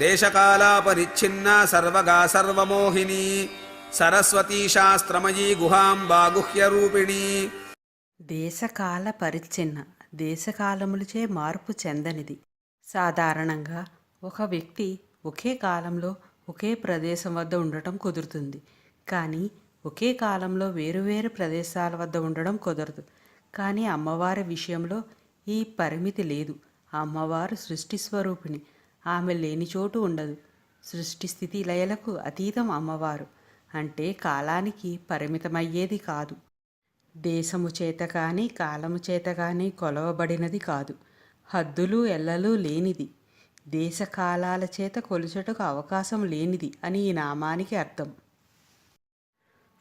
దేశకాలాపరిచ్ఛిన్న సర్వగా సర్వమోహిని సరస్వతీ శాస్త్రమయీ గుహాంబా గుహ్యరూపిణి. దేశకాల పరిచ్ఛిన్న దేశకాలములచే మార్పు చెందనిది. సాధారణంగా ఒక వ్యక్తి ఒకే కాలంలో ఒకే ప్రదేశం వద్ద ఉండటం కుదురుతుంది, కానీ ఒకే కాలంలో వేరువేరు ప్రదేశాల వద్ద ఉండడం కుదరదు. కానీ అమ్మవారి విషయంలో ఈ పరిమితి లేదు. అమ్మవారు సృష్టి స్వరూపిణి. ఆమె లేని చోటు ఉండదు. సృష్టి స్థితి లయలకు అతీతం అమ్మవారు. అంటే కాలానికి పరిమితమయ్యేది కాదు. దేశము చేత కానీ కాలము చేత కానీ కొలవబడినది కాదు. హద్దులు ఎల్లలు లేనిది. దేశకాలాల చేత కొలుచుటకు అవకాశం లేనిది అని ఈ నామానికి అర్థం.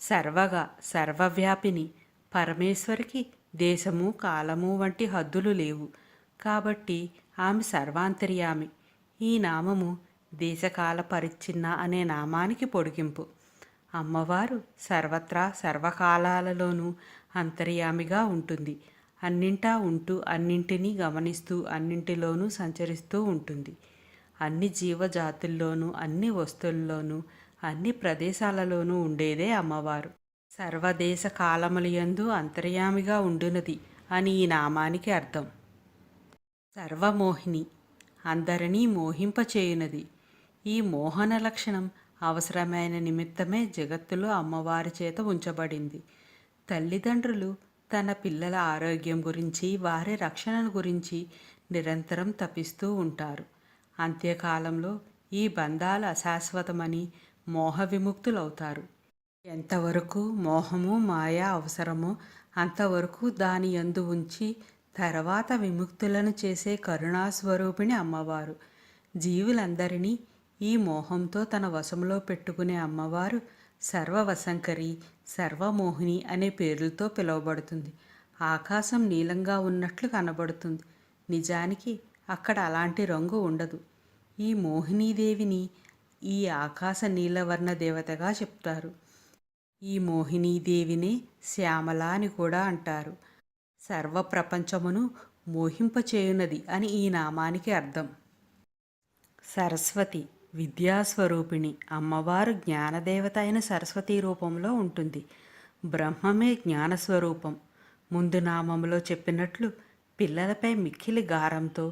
సర్వగా సర్వవ్యాపిని పరమేశ్వరికి దేశము కాలము వంటి హద్దులు లేవు. కాబట్టి ఆమె సర్వాంతర్యామి. ఈ నామము దేశకాల పరిచ్ఛిన్న అనే నామానికి పొడిగింపు. అమ్మవారు సర్వత్రా సర్వకాలాలలోనూ అంతర్యామిగా ఉంటుంది. అన్నింటా ఉంటూ అన్నింటినీ గమనిస్తూ అన్నింటిలోనూ సంచరిస్తూ ఉంటుంది. అన్ని జీవజాతుల్లోనూ అన్ని వస్తువుల్లోనూ అన్ని ప్రదేశాలలోనూ ఉండేదే అమ్మవారు. సర్వదేశ కాలములయందు అంతర్యామిగా ఉండునది అని ఈ నామానికి అర్థం. సర్వమోహిని అందరినీ మోహింపచేయునది. ఈ మోహన లక్షణం అవసరమైన నిమిత్తమే జగత్తులో అమ్మవారి చేత ఉంచబడింది. తల్లిదండ్రులు తన పిల్లల ఆరోగ్యం గురించి వారి రక్షణ గురించి నిరంతరం తపిస్తూ ఉంటారు. అంత్యకాలంలో ఈ బంధాలు అశాశ్వతమని మోహ విముక్తులవుతారు. ఎంతవరకు మోహము మాయ అవసరమో అంతవరకు దాని యందు ఉంచి తర్వాత విముక్తులను చేసే కరుణాస్వరూపిణి అమ్మవారు. జీవులందరినీ ఈ మోహంతో తన వశంలో పెట్టుకునే అమ్మవారు సర్వవశంకరి, సర్వమోహిని అనే పేర్లతో పిలువబడుతుంది. ఆకాశం నీలంగా ఉన్నట్లు కనబడుతుంది. నిజానికి అక్కడ అలాంటి రంగు ఉండదు. ఈ మోహినీదేవిని ఈ ఆకాశ నీలవర్ణ దేవతగా చెప్తారు. ఈ మోహినీదేవినే శ్యామల అని కూడా అంటారు. సర్వప్రపంచమును మోహింపచేయునది అని ఈ నామానికి అర్థం. సరస్వతి విద్యాస్వరూపిణి. అమ్మవారు జ్ఞానదేవత అయిన సరస్వతి రూపంలో ఉంటుంది. బ్రహ్మమే జ్ఞానస్వరూపం. ముందు నామంలో చెప్పినట్లు పిల్లలపై మిక్కిలి గారంతో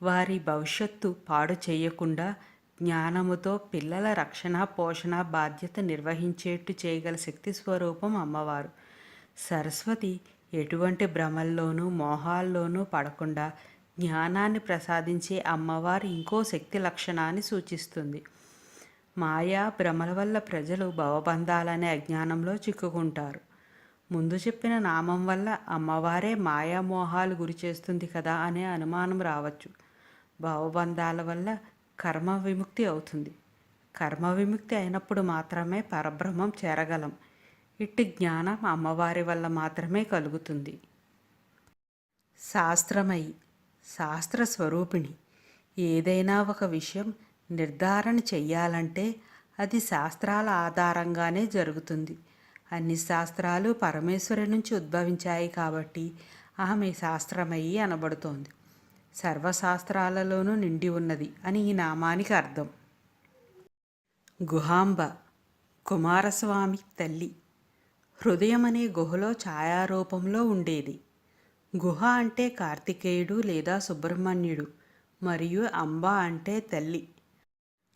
వారి భవిష్యత్తు పాడు చేయకుండా జ్ఞానముతో పిల్లల రక్షణ పోషణ బాధ్యత నిర్వహించేట్టు చేయగల శక్తి స్వరూపం అమ్మవారు. సరస్వతి ఎటువంటి భ్రమల్లోనూ మోహాల్లోనూ పడకుండా జ్ఞానాన్ని ప్రసాదించే అమ్మవారి ఇంకో శక్తి లక్షణాన్ని సూచిస్తుంది. మాయా భ్రమల వల్ల ప్రజలు భవబంధాలనే అజ్ఞానంలో చిక్కుకుంటారు. ముందు చెప్పిన నామం వల్ల అమ్మవారే మాయామోహాలు గురి చేస్తుంది కదా అనే అనుమానం రావచ్చు. భవబంధాల వల్ల కర్మ విముక్తి అవుతుంది. కర్మ విముక్తి అయినప్పుడు మాత్రమే పరబ్రహ్మం చేరగలం. ఇట్టి జ్ఞానం అమ్మవారి వల్ల మాత్రమే కలుగుతుంది. శాస్త్రమయి శాస్త్ర స్వరూపిణి. ఏదైనా ఒక విషయం నిర్ధారణ చెయ్యాలంటే అది శాస్త్రాల ఆధారంగానే జరుగుతుంది. అన్ని శాస్త్రాలు పరమేశ్వరి నుంచి ఉద్భవించాయి కాబట్టి ఆమె శాస్త్రమయి అనబడుతోంది. సర్వశాస్త్రాలలోనూ నిండి ఉన్నది అని ఈ నామానికి అర్థం. గుహాంబ కుమారస్వామి తల్లి. హృదయం అనే గుహలో ఛాయారూపంలో ఉండేది. గుహ అంటే కార్తికేయుడు లేదా సుబ్రహ్మణ్యుడు మరియు అంబ అంటే తల్లి.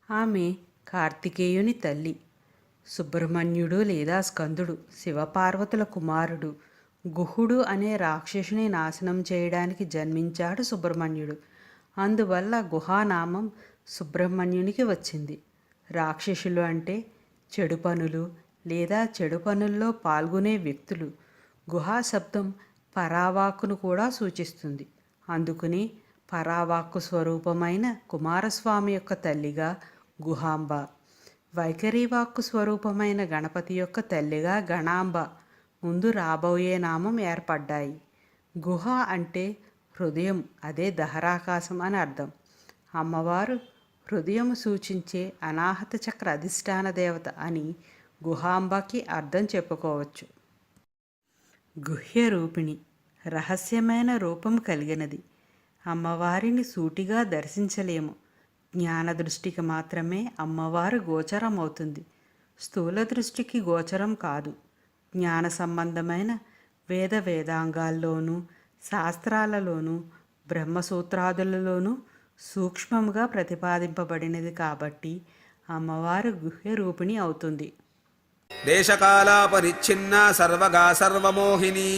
ఆమె కార్తికేయుని తల్లి. సుబ్రహ్మణ్యుడు లేదా స్కందుడు శివపార్వతుల కుమారుడు. గుహుడు అనే రాక్షసుని నాశనం చేయడానికి జన్మించాడు సుబ్రహ్మణ్యుడు. అందువల్ల గుహానామం సుబ్రహ్మణ్యునికి వచ్చింది. రాక్షసులు అంటే చెడు పనులు లేదా చెడు పనుల్లో పాల్గొనే వ్యక్తులు. గుహా శబ్దం పరావాక్కును కూడా సూచిస్తుంది. అందుకని పరావాక్కు స్వరూపమైన కుమారస్వామి యొక్క తల్లిగా గుహాంబ, వైఖరీవాక్కు స్వరూపమైన గణపతి యొక్క తల్లిగా గణాంబ ముందు రాబోయే నామం ఏర్పడ్డాయి. గుహ అంటే హృదయం, అదే దహరాకాశం అని అర్థం. అమ్మవారు హృదయం సూచించే అనాహత చక్ర అధిష్టాన దేవత అని గుహాంబకి అర్థం చెప్పుకోవచ్చు. గుహ్య రూపిణి రహస్యమైన రూపం కలిగినది. అమ్మవారిని సూటిగా దర్శించలేము, జ్ఞాన దృష్టికి మాత్రమే అమ్మవారు గోచరం అవుతుంది. స్థూల దృష్టికి గోచరం కాదు. జ్ఞాన సంబంధమైన వేదాంగాల్లోనూ శాస్త్రాలలోనూ బ్రహ్మసూత్రాదులలోనూ సూక్ష్మముగా ప్రతిపాదింపబడినది కాబట్టి అమ్మవారు గుహ్య రూపిణి అవుతుంది. దేశకాలాపరిచ్ఛిన్నా సర్వగా సర్వమోహిని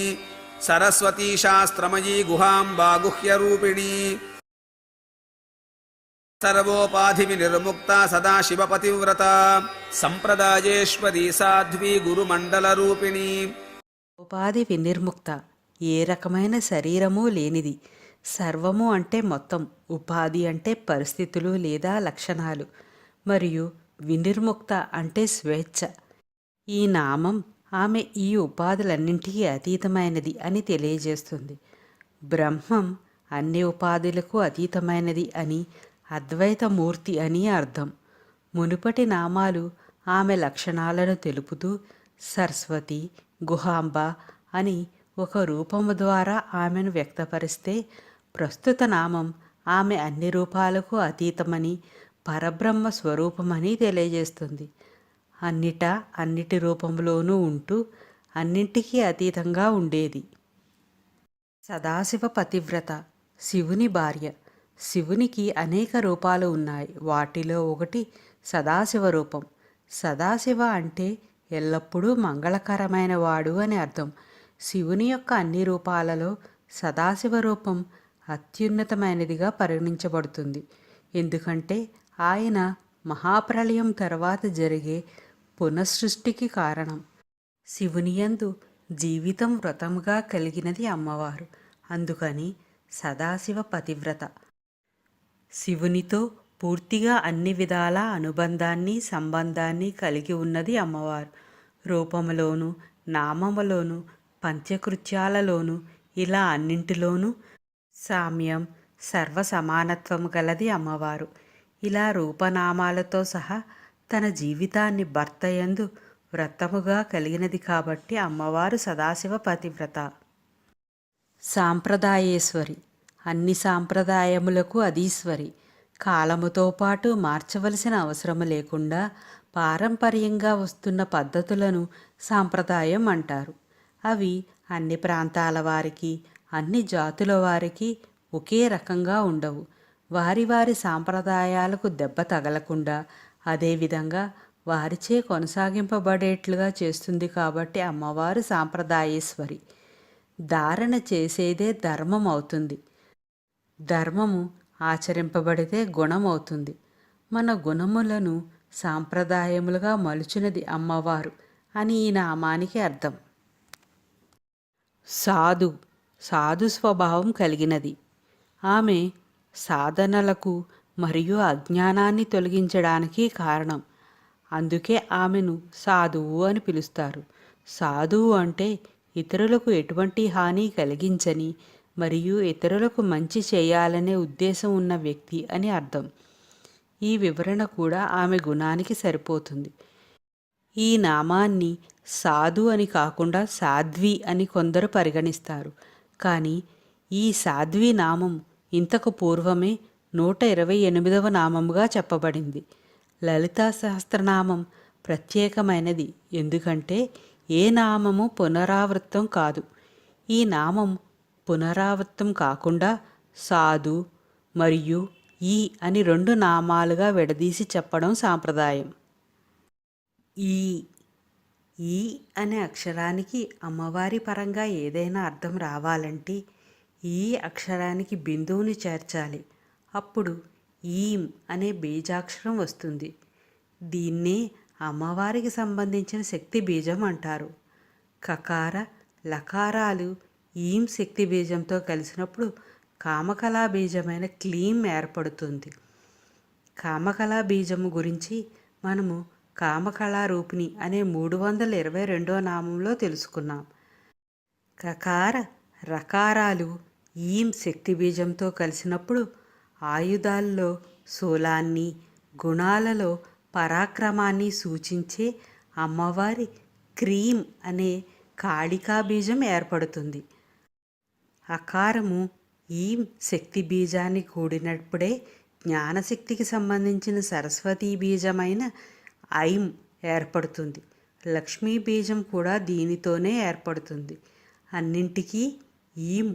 సరస్వతీ శాస్త్రమయీ గుహాంబా గుహ్యరూపిణి సర్వోపాధి వినిర్ముక్త సదాశివపతివ్రత సంప్రదాయేశ్వరీ సాధ్వీ గురుమండల రూపిణి. ఉపాధి వినిర్ముక్త, ఏ రకమైన శరీరము లేనిది. సర్వము అంటే మొత్తం, ఉపాధి అంటే పరిస్థితులు లేదా లక్షణాలు, మరియు వినిర్ముక్త అంటే స్వేచ్ఛ. ఈ నామం ఆమె ఈ ఉపాధులన్నింటికీ అతీతమైనది అని తెలియజేస్తుంది. బ్రహ్మం అన్ని ఉపాధులకు అతీతమైనది అని, అద్వైతమూర్తి అని అర్థం. మునుపటి నామాలు ఆమె లక్షణాలను తెలుపుతూ సరస్వతి, గుహాంబ అని ఒక రూపము ద్వారా ఆమెను వ్యక్తపరిస్తే, ప్రస్తుత నామం ఆమె అన్ని రూపాలకు అతీతమని, పరబ్రహ్మ స్వరూపమని తెలియజేస్తుంది. అన్నిటి రూపంలోనూ ఉంటూ అన్నింటికీ అతీతంగా ఉండేది. సదాశివ పతివ్రత, శివుని భార్య. శివునికి అనేక రూపాలు ఉన్నాయి. వాటిలో ఒకటి సదాశివ రూపం. సదాశివ అంటే ఎల్లప్పుడూ మంగళకరమైన వాడు అని అర్థం. శివుని యొక్క అన్ని రూపాలలో సదాశివ రూపం అత్యున్నతమైనదిగా పరిగణించబడుతుంది. ఎందుకంటే ఆయన మహాప్రళయం తర్వాత జరిగే పునఃసృష్టికి కారణం. శివునియందు జీవితం వ్రతముగా కలిగినది అమ్మవారు. అందుకని సదాశివ పతివ్రత. శివునితో పూర్తిగా అన్ని విధాల అనుబంధాన్ని, సంబంధాన్ని కలిగి ఉన్నది అమ్మవారు. రూపములోను, నామములోను, పంచకృత్యాలలోనూ, ఇలా అన్నింటిలోనూ సామ్యం, సర్వసమానత్వము గలది అమ్మవారు. ఇలా రూపనామాలతో సహా తన జీవితాన్ని భర్తయందు వ్రతముగా కలిగినది కాబట్టి అమ్మవారు సదాశివ పతివ్రత. సాంప్రదాయేశ్వరి, అన్ని సాంప్రదాయములకు అధీశ్వరి. కాలముతో పాటు మార్చవలసిన అవసరము లేకుండా పారంపర్యంగా వస్తున్న పద్ధతులను సాంప్రదాయం అంటారు. అవి అన్ని ప్రాంతాల వారికి, అన్ని జాతుల వారికి ఒకే రకంగా ఉండవు. వారి వారి సాంప్రదాయాలకు దెబ్బ తగలకుండా అదేవిధంగా వారిచే కొనసాగింపబడేట్లుగా చేస్తుంది కాబట్టి అమ్మవారు సాంప్రదాయేశ్వరి. ధారణ చేసేదే ధర్మం అవుతుంది. ధర్మము ఆచరింపబడితే గుణం అవుతుంది. మన గుణములను సాంప్రదాయములుగా మలుచునది అమ్మవారు అని ఈ నామానికి అర్థం. సాధు స్వభావం కలిగినది. ఆమె సాధనలకు మరియు అజ్ఞానాన్ని తొలగించడానికి కారణం. అందుకే ఆమెను సాధువు అని పిలుస్తారు. సాధువు అంటే ఇతరులకు ఎటువంటి హాని కలిగించని మరియు ఇతరులకు మంచి చేయాలనే ఉద్దేశం ఉన్న వ్యక్తి అని అర్థం. ఈ వివరణ కూడా ఆమె గుణానికి సరిపోతుంది. ఈ నామాన్ని సాధు అని కాకుండా సాధ్వి అని కొందరు పరిగణిస్తారు. కానీ ఈ సాధ్వి నామం ఇంతకు పూర్వమే 128వ నామముగా చెప్పబడింది. లలితా సహస్రనామం ప్రత్యేకమైనది. ఎందుకంటే ఏ నామము పునరావృత్తం కాదు. ఈ నామం పునరావృత్తం కాకుండా సాధు మరియు ఈ అని 2 నామాలుగా విడదీసి చెప్పడం సాంప్రదాయం. ఈ అనే అక్షరానికి అమ్మవారి పరంగా ఏదైనా అర్థం రావాలంటే ఈ అక్షరానికి బిందువుని చేర్చాలి. అప్పుడు ఈం అనే బీజాక్షరం వస్తుంది. దీన్నే అమ్మవారికి సంబంధించిన శక్తి బీజం అంటారు. కకార లకారాలు ఈం శక్తి బీజంతో కలిసినప్పుడు కామకళా బీజమైన క్లీం ఏర్పడుతుంది. కామకళా బీజము గురించి మనము కామకళారూపిణి అనే 322వ నామంలో తెలుసుకున్నాం. కకార రకారాలు ఈం శక్తి బీజంతో కలిసినప్పుడు ఆయుధాల్లో శూలాన్ని, గుణాలలో పరాక్రమాన్ని సూచించే అమ్మవారి క్రీం అనే కాళికా బీజం ఏర్పడుతుంది. అకారము ఈం శక్తి బీజాన్ని కూడినప్పుడే జ్ఞానశక్తికి సంబంధించిన సరస్వతీ బీజమైన ఐం ఏర్పడుతుంది. లక్ష్మీ బీజం కూడా దీనితోనే ఏర్పడుతుంది. అన్నింటికీ ఈం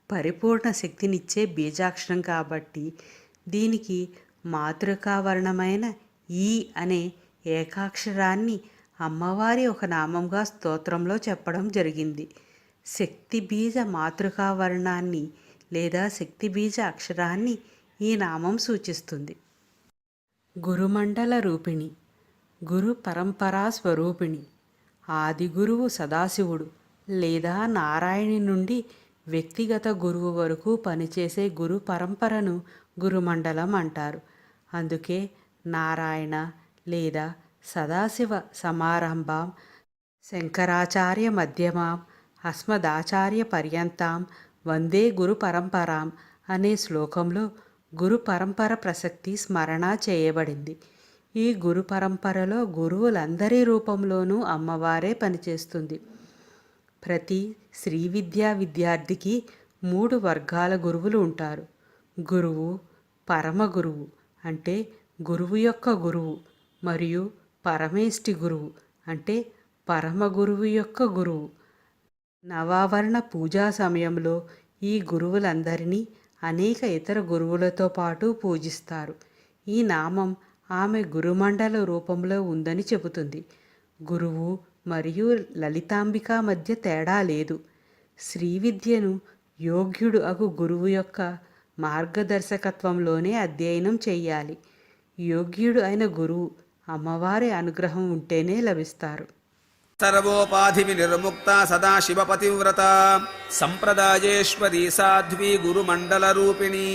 పరిపూర్ణ శక్తినిచ్చే బీజాక్షరం కాబట్టి దీనికి మాతృకావర్ణమైన ఈ అనే ఏకాక్షరాన్ని అమ్మవారి ఒక నామంగా స్తోత్రంలో చెప్పడం జరిగింది. శక్తి బీజ మాతృకావర్ణాన్ని లేదా శక్తి బీజ అక్షరాన్ని ఈ నామం సూచిస్తుంది. గురుమండల రూపిణి, గురు పరంపరా స్వరూపిణి. ఆది గురువు సదాశివుడు లేదా నారాయణి నుండి వ్యక్తిగత గురువు వరకు పనిచేసే గురు పరంపరను గురుమండలం అంటారు. అందుకే నారాయణ లేదా సదాశివ సమారంభాం, శంకరాచార్య మధ్యమాం, అస్మదాచార్య పర్యంతాం వందే గురు పరంపరాం అనే శ్లోకంలో గురు పరంపర ప్రసక్తి స్మరణ చేయబడింది. ఈ గురు పరంపరలో గురువులందరి రూపంలోనూ అమ్మవారే పనిచేస్తుంది. ప్రతి శ్రీ విద్యా విద్యార్థికి 3 వర్గాల గురువులు ఉంటారు. గురువు, పరమ గురువు అంటే గురువు యొక్క గురువు, మరియు పరమేష్టి గురువు అంటే పరమ గురువు యొక్క గురువు. నవావరణ పూజా సమయంలో ఈ గురువులందరినీ అనేక ఇతర గురువులతో పాటు పూజిస్తారు. ఈ నామం ఆమె గురుమండల రూపంలో ఉందని చెబుతుంది. గురువు మరియు లలితాంబిక మధ్య తేడా లేదు. శ్రీ విద్యను యోగ్యుడు అగు గురువు యొక్క మార్గదర్శకత్వంలోనే అధ్యయనం చెయ్యాలి. యోగ్యుడు అయిన గురువు అమ్మవారి అనుగ్రహం ఉంటేనే లభిస్తారు. సర్వోపాధి వినిర్ముక్త సదాశివ పతివ్రత సంప్రదాయేశ్వరీ సాధ్వీ గురుమండల రూపిణి